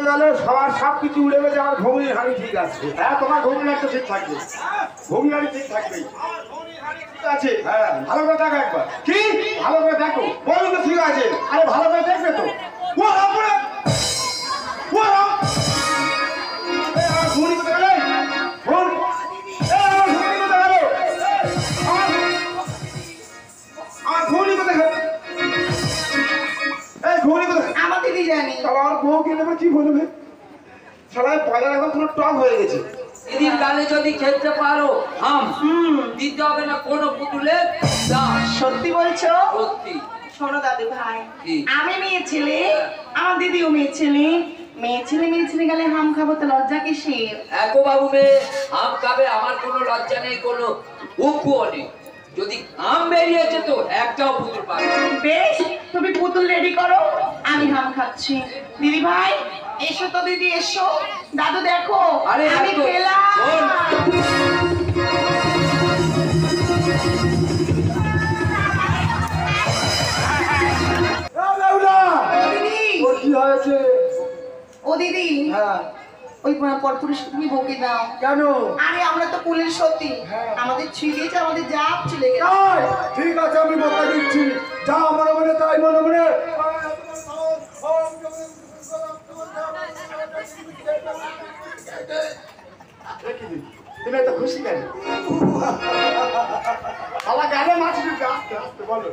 গেল, সবার সব কিছু উড়ে গেছে, আমার ঘুগনির হাঁড়ি ঠিক আছে। হ্যাঁ, তোমার ঘুগনি একটা ঠিক থাকবে, ঘুগনি হাঁড়ি ঠিক থাকবে। আছে, হ্যাঁ, ভালো করে দেখো একবার। কি ভালো করে দেখো? বলো তো ঠিক আছে। আরে ভালো করে দেখবে তো। ঘুগনি কোথায় গেলে? আমার ঘুগনি কোথায় গেল? এই ঘুগনি কোথায়? আমার দিদি জানি। আমার বউ কে নেবে কি বলবে? সবাই পয়লা এখন পুরো টক হয়ে গেছে। দিদির গালে যদি খেলতে পারো দিতে হবে না কোনো পুতুলের দাম। সত্যি বলছো? সত্যি। শোনো দাদু ভাই, কি? আমি মেয়ে ছেলে, আমার দিদিও মেয়ে ছেলে। মেয়ে ছেলে গেলে হাম খাবো তো লজ্জা কিসের? একো বাবু মেয়ে আম খাবে, আমার কোনো লজ্জা নেই, কোনো উকুও নেই। যদি আম বেরিয়েছে তো একটাও পুতুল পাবে। বেশ, তুমি পুতুল রেডি করো, আমি হাম খাচ্ছি। দিদি ভাই এসো তো, দিদি এসো। দাদু দেখো, আরে আমি একটু পেলাম। কি হয়েছে? ও দিদি, হ্যাঁ, ওই পরপুরুষ তুমি বকে দাও কেন? আরে আমরা তো কুলের সত্যি, হ্যাঁ। আমাদের ছিড়িয়েছে, আমাদের জাপ চলে গেছে। তাই? ঠিক আছে, আমি বকা দিচ্ছি। যা মনে মনে তাই মনে মনে। তুমি এত খুশি কেন? আমার গানে মাছ দিতে আসতে আসতে বলো।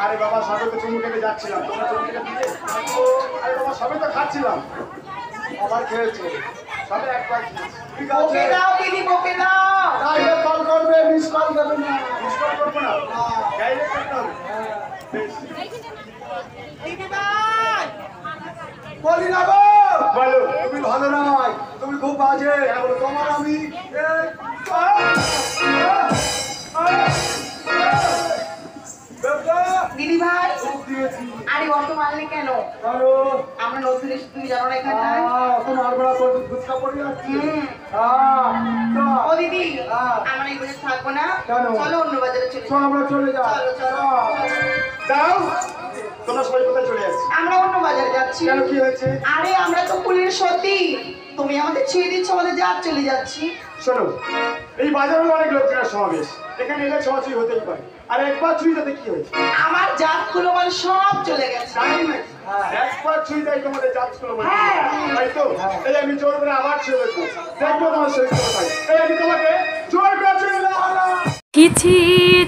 আরে বাবা, সবে তো চুমু কেটে যাচ্ছিলাম, তোমরা চুমু কেটে দিলে। আরে বাবা, সবে তো খাচ্ছিলাম, আবার খেয়েছো, সবে একবার খেয়েছি। ঠিক আছে, বকে দাও দিদি, বকে দাও। ডাইরেক্ট কল করবে, মিস কল দেবে না। মিস কল করবো না, ডাইরেক্ট করতে হবে। বেশ। দিদি ভাই বলি না গো, বলো। তুমি ভালো নয়, তুমি খুব বাজে। তোমার আমি দিদি ভাই, দিয়েছি। আরে অত মারলে কেন? আমরা নতুন এসে, তুমি জানো না এখানটায়। ও দিদি, আমরা এই বাজারে থাকবো না, কেন? চলো অন্য বাজারে চলে যাই। আমরা চলে যাই। চলো চলো। যাও, তোমরা সবাই কোথায় চলে যাচ্ছি? আমরা অন্য বাজারে যাচ্ছি। কেন, কি হয়েছে? আরে আমরা তো কুলের সত্যি, তুমি আমাদের ছেড়ে দিচ্ছ, আমাদের জাত চলে যাচ্ছি। শোনো, এই বাজারে অনেক লোকজনের সমাবেশ, এখানে এলে ছোঁয়াছুঁই হতেই পারে। আর একবার ছুঁই তাতে কি হয়েছে? আমার জাত গুলো মানে সব চলে গেছে। জানি নাকি? একবার ছুঁই তাই তোমাদের যাচ্ছিল মানে। হ্যাঁ। তাই তো? এই আমি জোর করে আবার ছুঁয়ে দেখবো, দেখবো তোমার শরীর কোথায়। এই আমি তোমাকে জোর করে ছুঁয়ে দিলাম। কিছু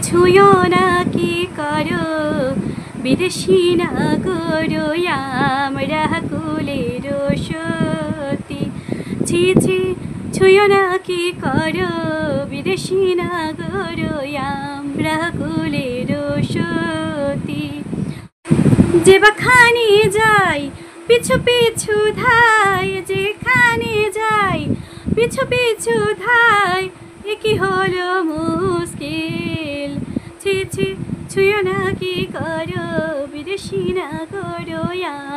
ছুঁয়ো না কি করো বিদেশি না করো আমরা কুলের সতী। ছি ছি ছুঁয়ো না কি করো বিদেশি না করো আমরা কুলের সতী। যেখানে যাই পিছু পিছু ধাই, যেখানে যাই পিছু পিছু ধাই, এ কি হলো মুশকিল। ছি ছি ছুঁয়ো না কি করো বিদেশি না করো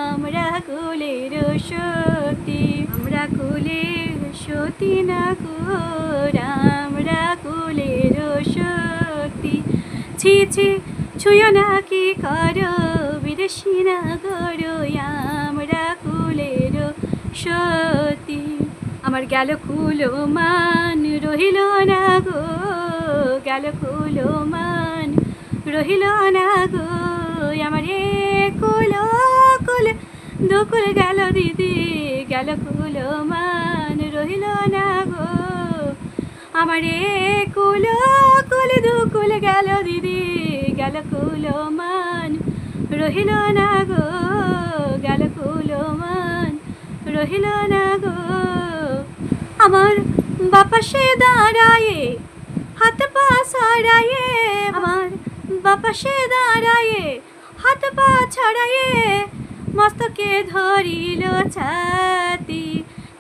আমরা কুলের সতী। আমরা কুলের সতী না কর, আমরা কুলের সতী। ছি ছি ছুঁয়ো না কি করো বিদেশি না করো আমরা কুলের সতী। আমার গেল কুলো মান রহিল না গো, গেল কুলো মান রহিল না গো। আমার কুল কুল দুকুল গেল দিদি, গেল কুলো মান রহিল না গো। আমার কুল কুল দুকুল গেল দিদি, গেল কুলো মান রহিল না গো, গেল কুলো মান রহিল না গো। আমার বাপাসে দাঁড়ায়ে হাত পা ছড়ায়ে, আমার বাপাসে দাঁড়ায়ে হাত পা ছড়ায়ে, মস্তকে ধরিল ছাতি।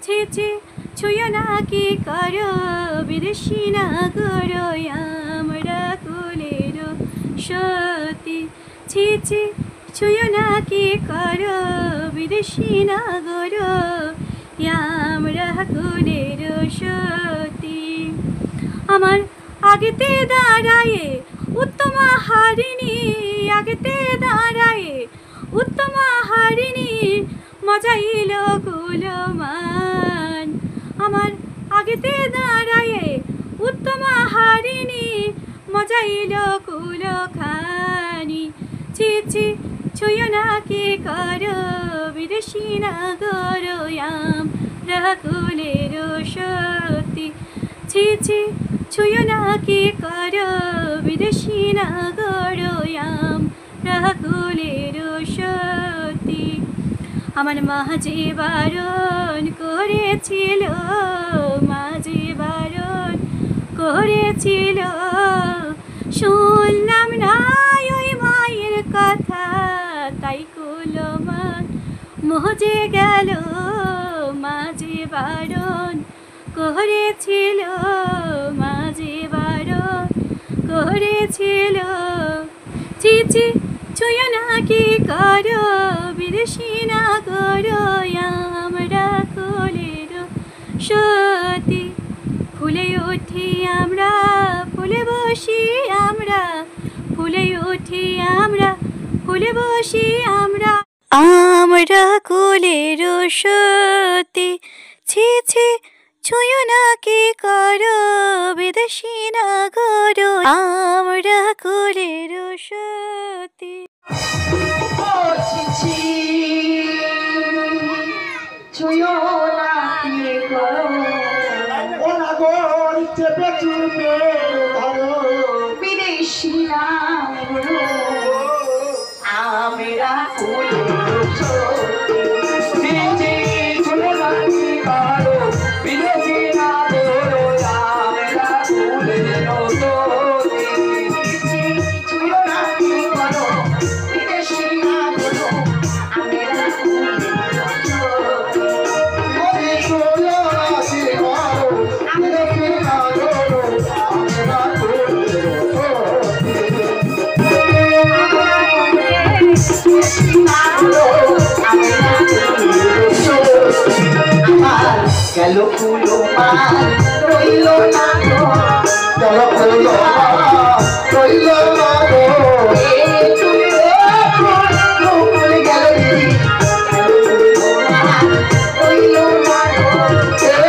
ছি ছি ছুঁয়ো না কি করো বিদেশি না করো আমরা কুলের সতী। ছি ছি ছুঁয়ো না কি করো বিদেশি না করো আমরা কুলের সতী। আমার আগেতে দাঁড়ায়ে উত্তমা হারিণী, আগেতে দাঁড়ায়ে উত্তমা হারিণী, মজাইল কুলমান। আমার আগেতে দাঁড়ায়ে উত্তমা হারিণী, মজাইল কুলখানি। ছি ছি ছুঁয়ো না কি করো বিদেশি নাগরয়াম রাকুলের সতী। ছি ছি ছুঁয়ো না কি করো বিদেশি নাগরয়াম রাকুলের সতী। আমার মাঝে বারণ করেছিল, মাঝে বারণ করেছিল, শুনলাম না ওই মায়ের কথা, তাই কুলমান মজে গেল। মাঝে বারণ করেছিল, মাঝে বারণ করেছিল। ছি ছি ছুঁয়ো না কি করো বিদেশি নাগরয়াম রাকুলের সতী। ফুলে উঠি আমরা, ফুলে বসি আমরা, ফুলে উঠি আমরা, ফুলে বসি আমরা, আমরা কুলের সতী। ছি ছি ছুঁয়ো না কি করো বিদেশি নাগর আমরা কুলের সতী। ছুঁয়ো না কি করো ও নাগর চেপে চুপে ধরো, বিদেশি নাগর আমরা কুলের সতী। গেল কুলমান রইল না গো, গেল কুলমান রইল না গো, গেল রইল না গো, গেল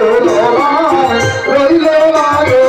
কুলমান রইল না গো।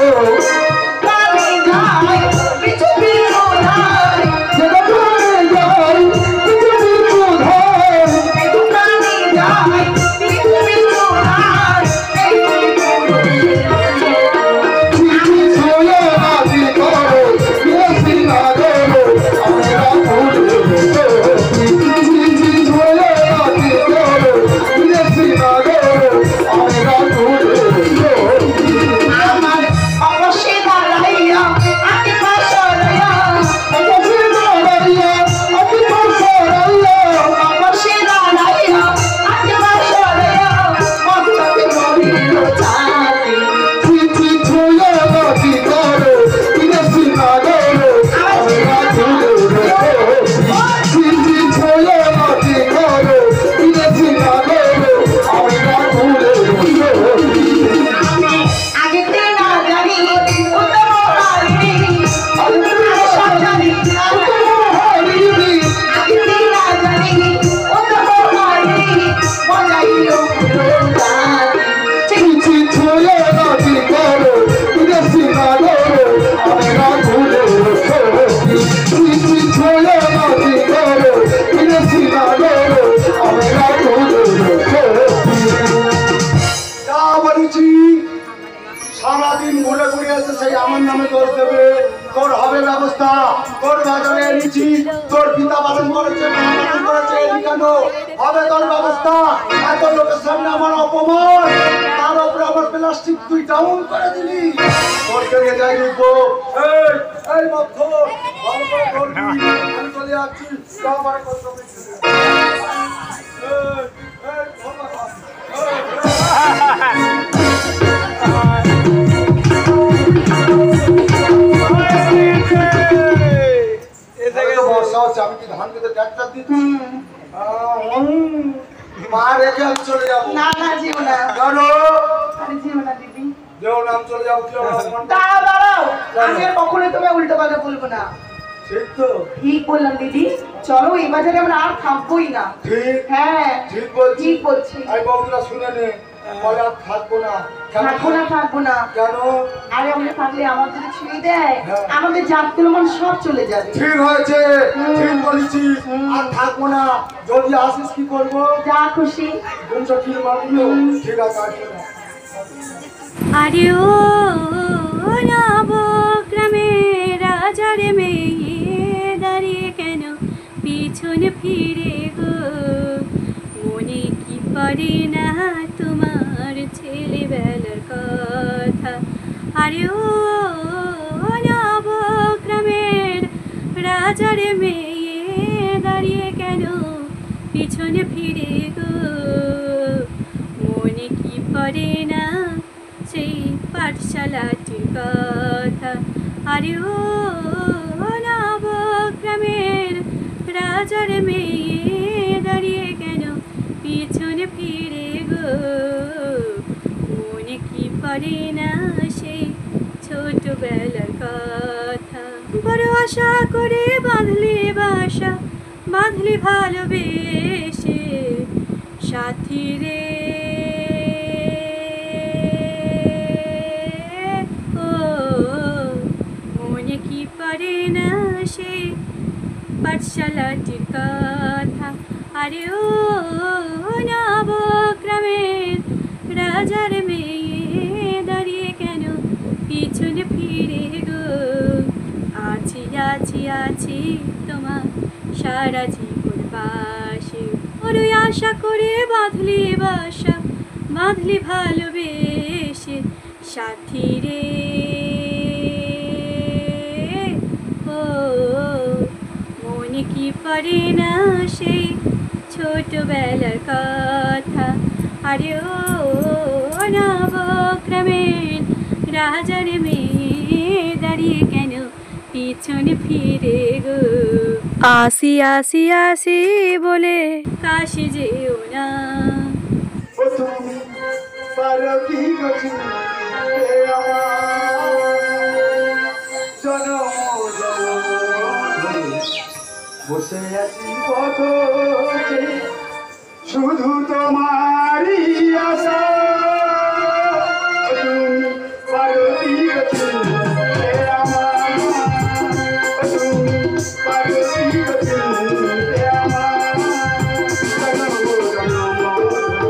সারাদিন ঘুরে ঘুরে এসে সেই আমার নামে দোষ দেবে, তোর হবে ব্যবস্থা, তোর বাজারে এনেছি, তোর পিতা পালন করেছে, মা পালন করেছে, কেন হবে তোর ব্যবস্থা। এত লোকের সামনে আমার অপমান, তার উপরে আমার প্লাস্টিক তুই ডাউন করে দিলি, তোর সঙ্গে যাই লিখবো। এই মধ্য ভালো করে ধরবি, আমি চলে যাচ্ছি। আমি কি ধান খেতে ট্রাক্টর দিচ্ছি? মা রেখে আমি চলে যাবো। না না যেও না। কেন? দেও নাম চলে যাও কি অপমান। দাঁড়াও দাঁড়াও, আমি আর কখনোই তোমায় উল্টো কথা বলবো না। ঠিক তো? ঠিক বললাম দিদি, চলো এই বাজারে আমরা আর থাকবোই না। ঠিক হ্যাঁ ঠিক বলছি। ঠিক বলছি। আই বউরা শুনে নে, বলে আর থাকবো না। কেন? থাকবো না থাকবো না। কেন? আরে আমরা থাকলে আমার যদি ছুঁয়ে দেয়, হ্যাঁ। আমাদের জাত তুলমান সব চলে যাবে। ঠিক হয়েছে, ঠিক বলেছি। আর থাকবো না, যদি আসিস কি করবো? যা খুশি। ঘুমটা ঠিক মারবো। ঠিক আছে, আসবো না। আরে ও নবগ্রামে রাজার মেয়ে দাঁড়িয়ে কেন পিছনে ফিরে গো, মনে কি পড়ে না তোমার ছেলেবেলার কথা। আরে ও নবগ্রামের রাজার মেয়ে দাঁড়িয়ে কেন পিছনে ফিরে গো, মনে কি পড়ে না সেই পাঠশালাটির কথা। আরে ও নবগ্রামের রাজার মেয়ে দাঁড়িয়ে কেন পিছনে ফিরে গো, মনে কি পড়ে না সেই ছোটবেলার কথা। বড় আশা করে বাঁধলে বাসা, বাঁধলে ভালোবেসে সাথী রে, ও মনে কি পড়ে না সেই পাঠশালাটির কথা। আরে ও নবগ্রামের রাজার মেয়ে দাঁড়িয়ে কেন পিছনে ফিরে গো, আছি আছি আছি তোমার সারা জীবন পাশে। ওরই আশা করে বাঁধলি বাসা, বাঁধলি ভালোবেসে সাথী রে, ও মনে কি পড়ে না সেই ছোটবেলার কথা। আরে ও নবগ্রামের রাজার মেয়ে দাঁড়িয়ে কেন পিছনে ফিরে গো, আসি আসি আসি বলে কাশি যেও না। ও তুমি পারো কি গছি এ আমার জনম জনম ধরে বসে আছি পথ চেয়ে, শুধু তোমারই আশা। ও তুমি পারো কি গছি এ আমার, ও তুমি পারো কি গছি এ আমার জনম জনম বসে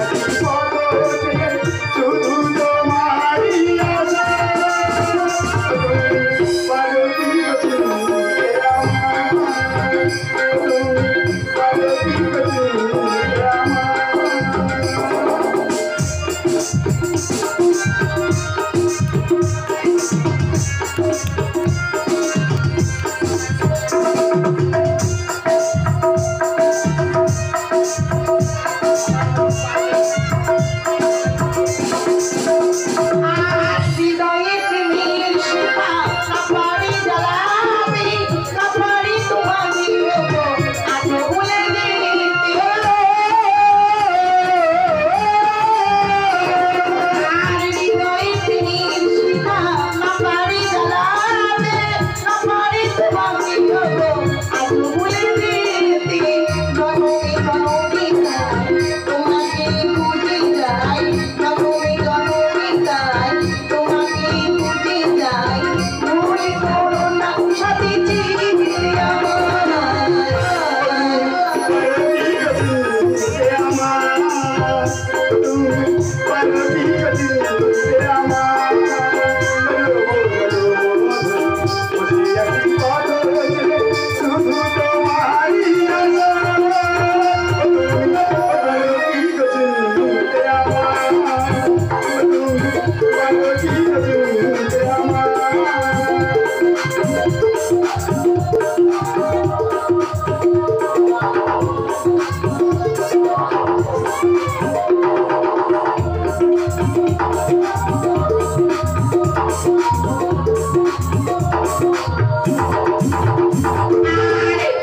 আছি পথ চেয়ে, শুধু তোমারই আশা। ও তুমি পারো কি গছি এ আমার, ও তুমি পারো কি গছি এ আমার। হৃদয়ে প্রেমের শিখা কাপড়ে জ্বালাবে, কাপড়ে তোমাকে আজ বলে দিতে হলো। হৃদয়ে প্রেমের শিখা কাপড়ে জ্বালাবে, কাপড়ে তোমাকে আজ বলে দিতে। জনমে জনমে তোমাকে খুঁজে যাই, জনমে জনমে তাই তোমাকে খুঁজে যাই, মনে করো না সাথে চিঠি আমার।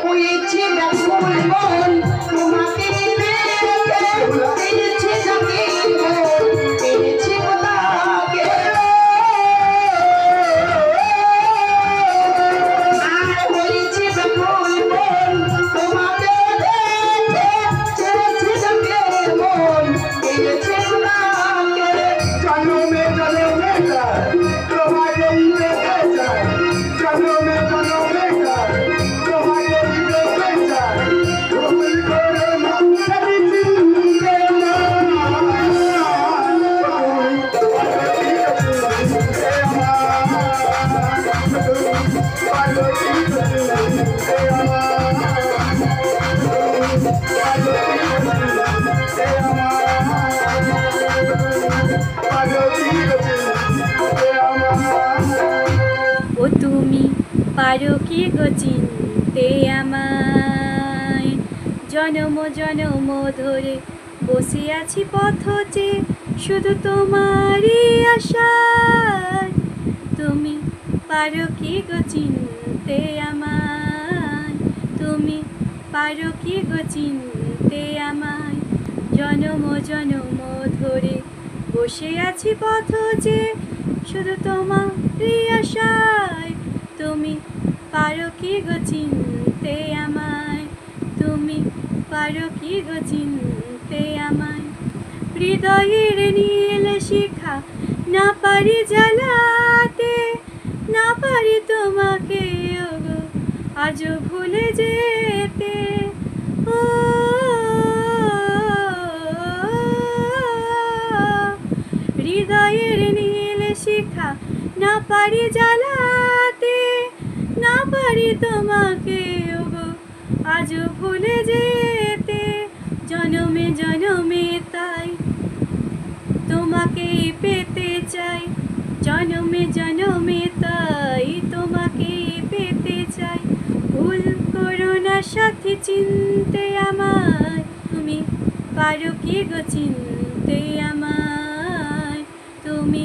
হয়েছে ব্যাকুল মন তোমাকে পেয়েছে, পেয়েছে যাকে মন পেয়েছে বোধহয়। পারো কি গো চিনতে আমায় জনম জনম ধরে বসে আছি পথ চেয়ে শুধু তোমারই আশায় তুমি পারো কি গো চিনতে আমায় তুমি পারো কি গো চিনতে আমায় জনম জনম ধরে বসে আছি পথ চেয়ে শুধু তোমারই আশায় তুমি পারো কি গো চিনতে আমায় তুমি পারো কি গো চিনতে আমায় হৃদয়ের নীল শিখা না পারি জ্বালাতে না পারি তোমাকে ওগো আজও ভুলে যেতে ও হৃদয়ের নীল শিখা না পারি জ্বালাতে না পারি তোমাকে ওগো আজও ভুলে যেতে জনমে জনমে তাই তোমাকে পেতে চাই জনমে জনমে তাই তোমাকে পেতে চাই ভুল করো না সাথী চিনতে আমায় তুমি পারো কি গো চিনতে আমায় তুমি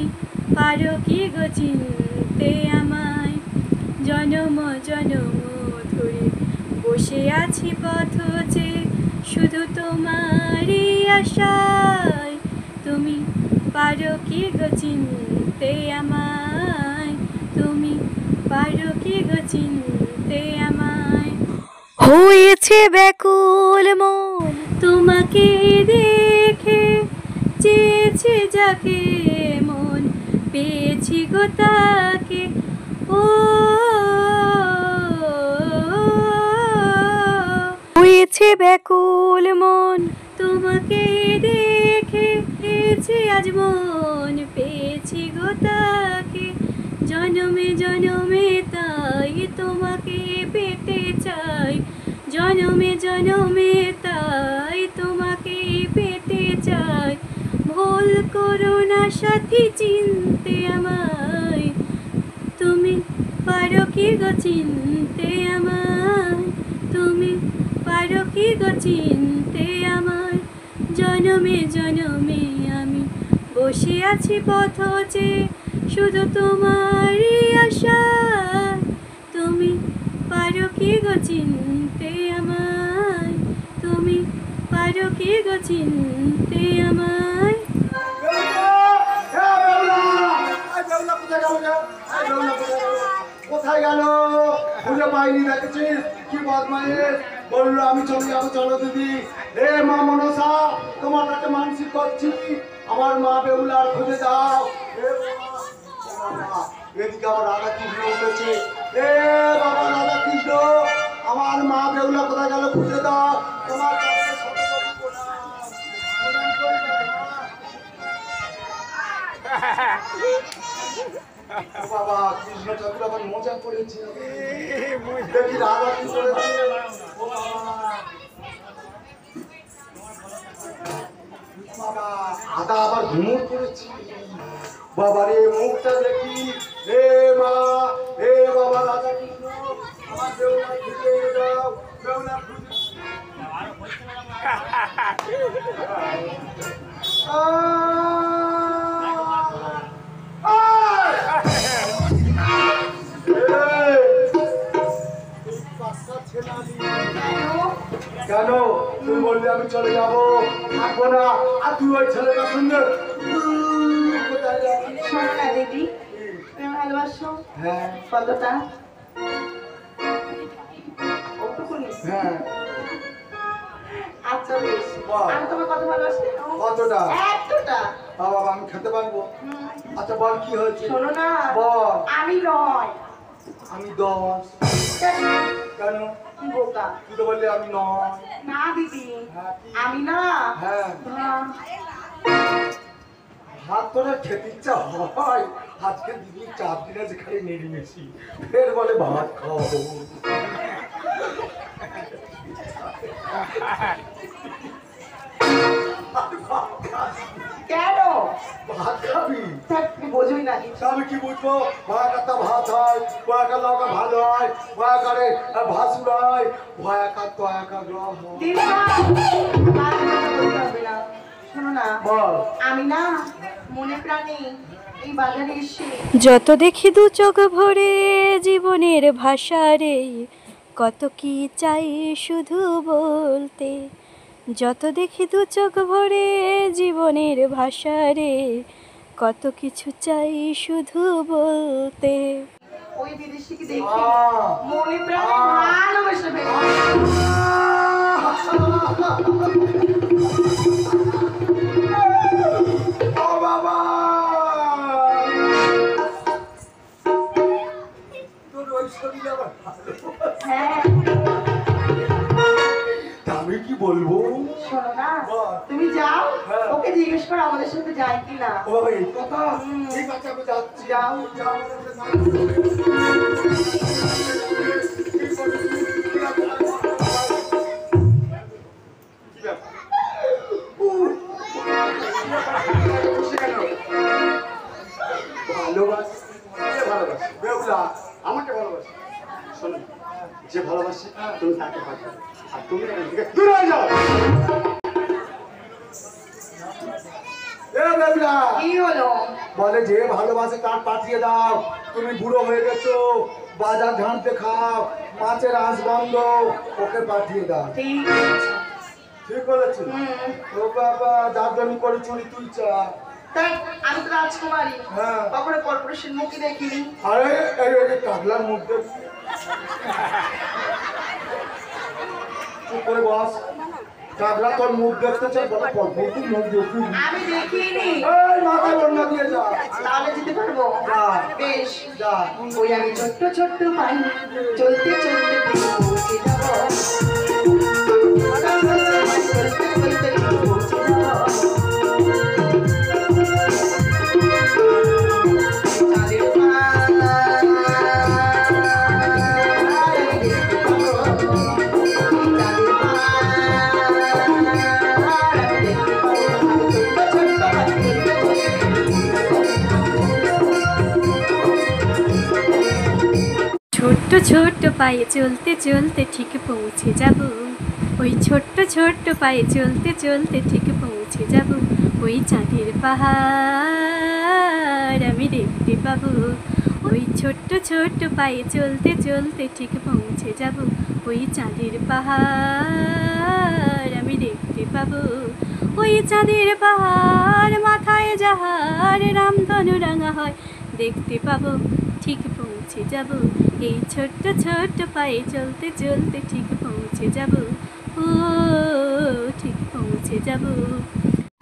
পারো কি গো চিনতে আমায় জনম জনম ধরে বসে আছি পথ চেয়ে শুধু তোমারই আশায় তুমি পারো কি গো চিনতে আমায় তুমি পারো কি গো চিনতে আমায় হয়েছে ব্যাকুল মন তোমাকে দেখে চেয়েছে যাকে মন পেয়েছি গো তাকে ও হয়েছে ব্যাকুল মন তোমাকে দেখে পেয়েছি আজ মন পেয়েছি গো তাকে জনমে জনমে তাই তোমাকে পেতে চাই জনমে জনমে তাই তোমাকে পেতে চাই ভুল করো না সাথী চিনতে আমায় তুমি পারো কি গো চিনতে আমায় তুমি পারো কি গো চিনতে আমায় জনমে জনমে আমি বসে আছি পথ চেয়ে শুধু তোমারই আশা তুমি পারো কি গো চিনতে আমায় তুমি পারো কি গো চিনতে আমায় কোথায় গেল খুঁজে পাইনি দেখেছিস কি বদমাইশ বললো আমি চলে যাবো চলো দিদি রে মা মনসা তোমার কাছে মানসিক করছি আমার মা বেহুলার খুঁজে দাও এদিকে আমার রাধা কৃষ্ণ উঠেছে রে বাবা রাধা কৃষ্ণ আমার মা বেহুলা কোথায় গেল খুঁজে দাও তোমার কাছে শতকোটি প্রণাম করি বাবা কৃষ্ণ ঠাকুর আবার মজা করেছে দেখি রাধা কি করেছে বাবা আদা আবার ঘুমুর করেছি বাবা রে মুখটা দেখি হে মা হে বাবা রাধা কৃষ্ণ আমার দেওয়া খুঁজে দাও দেওয়া খুঁজে কেন তুই বললি আমি চলে যাবো থাকবো না আর তুই ওই ছেলেটার সঙ্গে শোনো না দিদি তুমি ভালোবাসো হ্যাঁ কতটা হ্যাঁ আচ্ছা বেশ বল। আমি তোমার কত ভালোবাসি কতটা এতটা বাবা আমি খেতে পারবো আচ্ছা বল কি হয়েছে শোনো না বল আমি নয় আমি 10 কেন কি বোকা তুই তো বললি আমি 9 না দিদি হ্যাঁ, কি? আমি না হ্যাঁ হ্যাঁ। ভাত তোরা খেতে ইচ্ছা হয় আজকে দিদি 4 দিন আছে খালি নিরামিষি ফের বলে ভাত খাওয়াবো কেন ভাত খাবি? তা তুমি বোঝোই না কিছু। আমি কি বুঝবো? ভয়াকারটা ভাত হয়, ভয়াকার লঙ্কা ভালো হয়, ভয়াকারে ভাসুর হয়, ভয়াকার তো একা গ্রহ। দিদি ভাই, বলতে হবে না। শোনো না, বল। আমি না মনে প্রাণে এই বাজারে এসে যত দেখি দু চোখ ভরে জীবনের ভাষা রে, কত কি চাই শুধু বলতে। যত দেখি দু চোখ ভরে জীবনের ভাষা রে, কত কিছু চাই শুধু বলতে। ওই বিদেশিকে দেখে মনে প্রাণে ভালোবেসে ফেলেছি। ও বাবা! তোর ওই শরীর আবার ভালো। হ্যাঁ, তা আমি কি বলবো? শোনো না, বল। তুমি যাও, হ্যাঁ। ওকে জিজ্ঞেস করো আমাদের সাথে যায় কিনা। ও বাবা, এই কথা? ঠিক আছে, আমি যাচ্ছি। যাও। যাও। ভালোবাসি, কে ভালোবাসি? বেহুলা, আমাকে ভালোবাসি। শোনো, যে ভালোবাসে তুমি তাকে পাঠাবে, আর তুমি এখান থেকে দূরে হয়ে যাও। এ বেবলা, কি হলো? বলে যে ভালোবাসে তার পাঠিয়ে দাও। তুমি বুড়ো হয়ে গেছো, বাজার ঘাঁটতে খাও, মাছের আঁশ বন্ধ, ওকে পাঠিয়ে দাও। ঠিক আছে। ঠিক বলেছি? ও বাবা, দাদনি করে চুরি তুই চা। তাই আমি তো রাজকুমারী, হ্যাঁ। কখনো কর্পোরেশন মুখে দেখিনি। আরে এই ওই যে টাকলার মধ্যে চুপ করে বস। টাকলা তোর মুখ দেখতে চাই, বলো পরপর মুখ দেখবি। আমি দেখিনি। এই মাথায় বন্যা দিয়ে যা। তাহলে যেতে পারবো? যা। বেশ। যা। ওই আমি ছোট্ট ছোট্ট পাই চলতে চলতে পৌঁছে যাবো। চলতে চলতে পৌঁছে যাবো। চাঁদের ছোট্ট ছোট্ট পায়ে চলতে চলতে ঠিক পৌঁছে যাব, ওই ছোট্ট ছোট্ট পায়ে চলতে চলতে ঠিক পৌঁছে যাব। ওই চাঁদের পাহাড় আমি দেখতে পাবো, ওই ছোট্ট ছোট্ট পায়ে চলতে চলতে ঠিক পৌঁছে যাব। ওই চাঁদের পাহাড় আমি দেখতে পাবো, ওই চাঁদের পাহাড় মাথায় যাহার রামধনু রাঙা হয় দেখতে পাবো, ঠিক পৌঁছে যাব। এই ছোট্ট ছোট্ট পায়ে চলতে চলতে ঠিক পৌঁছে যাব, ও ঠিক পৌঁছে যাব।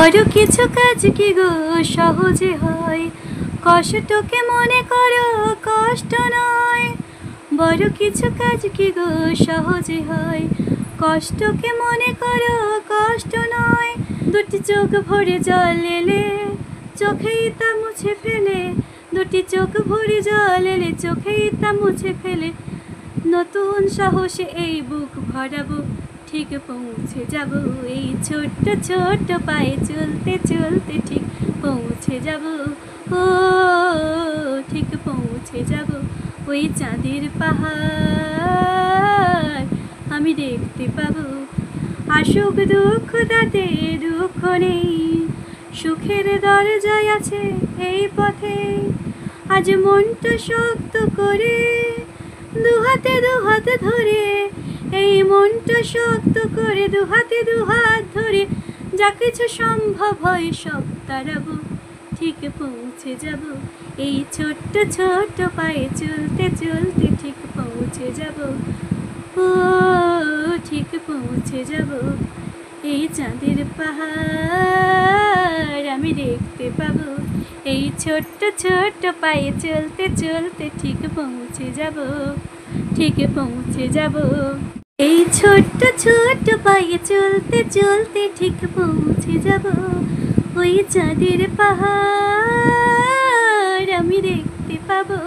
বড় কিছু কাজ কি গো সহজে হয়, কষ্টকে মনে করো কষ্ট নয়। বড় কিছু কাজ কি গো সহজে হয়, কষ্টকে মনে করো কষ্ট নয়। দুটি চোখ ভরে জল এলে চোখেই তা মুছে ফেলে, দুটি চোখ ভরে জল এলে চোখেই তা মুছে ফেলে। নতুন সাহসে এই বুক ভরাবো, ঠিক পৌঁছে যাব। এই ছোট্ট ছোট্ট পায়ে চলতে চলতে ঠিক পৌঁছে যাব, ও ঠিক পৌঁছে যাব। ওই চাঁদের পাহাড় আমি দেখতে পাবো। আসুক দুঃখ তাতে দুঃখ নেই, সুখের দরজায় আছে এই পথে। আজ মনটা শক্ত করে দুহাতে দুহাত ধরে, এই মনটা শক্ত করে দুহাতে দুহাত ধরে, যা কিছু সম্ভব হয় সব তারাবো, ঠিক পৌঁছে যাব। এই ছোট্ট ছোট্ট পায়ে চলতে চলতে ঠিক পৌঁছে যাব, ও ঠিক পৌঁছে যাব। এই চাঁদের পাহাড় আমি দেখতে পাবো, এই ছোট্ট ছোট্ট পায়ে চলতে চলতে ঠিক পৌঁছে যাব, ঠিক পৌঁছে যাব। এই ছোট্ট ছোট্ট পায়ে চলতে চলতে ঠিক পৌঁছে যাব। ওই চাঁদের পাহাড় আমি দেখতে পাবো,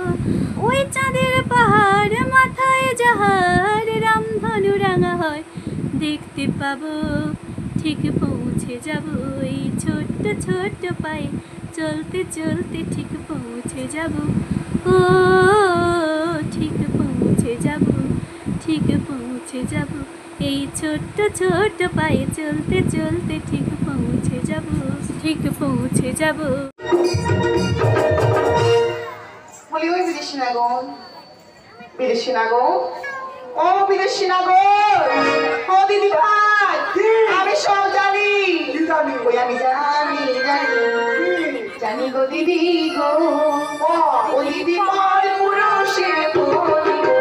ওই চাঁদের পাহাড় মাথায় যাহার রামধনু রাঙা হয় দেখতে পাবো, ঠিক পৌঁছে যাব। এই ছোট্ট ছোট্ট পায়ে চলতে চলতে ঠিক পৌঁছে যাব, ও ঠিক পৌঁছে যাব, ঠিক পৌঁছে যাব, এই ছোট্ট ছোট্ট পায়ে চলতে চলতে ঠিক পৌঁছে যাব, ঠিক পৌঁছে যাব। বলি ওই বিদেশি না গো, বিদেশি না গো, ও বিদেশি না গো, ও দিদি ভাই, আমি সব জানি, ওই আমি জানি জানি জানি গো দিদি গো, ও দিদি পর পুরুষের বলি গো।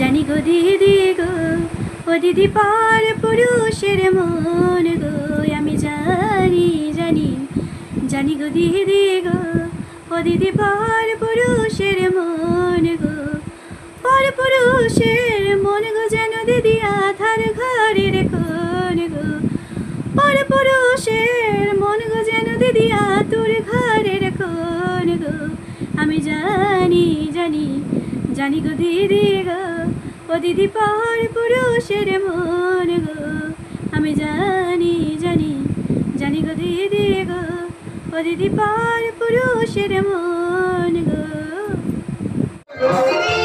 জানি গো দিদি গো, ও দিদি পার পুরুষের মন গো, আমি জানি জানি জানি গো দিদি গো, ও দিদি পার পুরুষের মন গো, পর পুরুষের মন গো যেন দিদি আধার ঘরের কোন গো, পর পুরুষের মন গো যেন দিদি আতুর ঘরের কোন গো, আমি জানি জানি জানি গো দিদি গো, ও দিদি পার পুরুষের মন গো, আমি জানি জানি জানি গো দিদি গো, ও দিদি পার পুরুষের মন গো। দিদি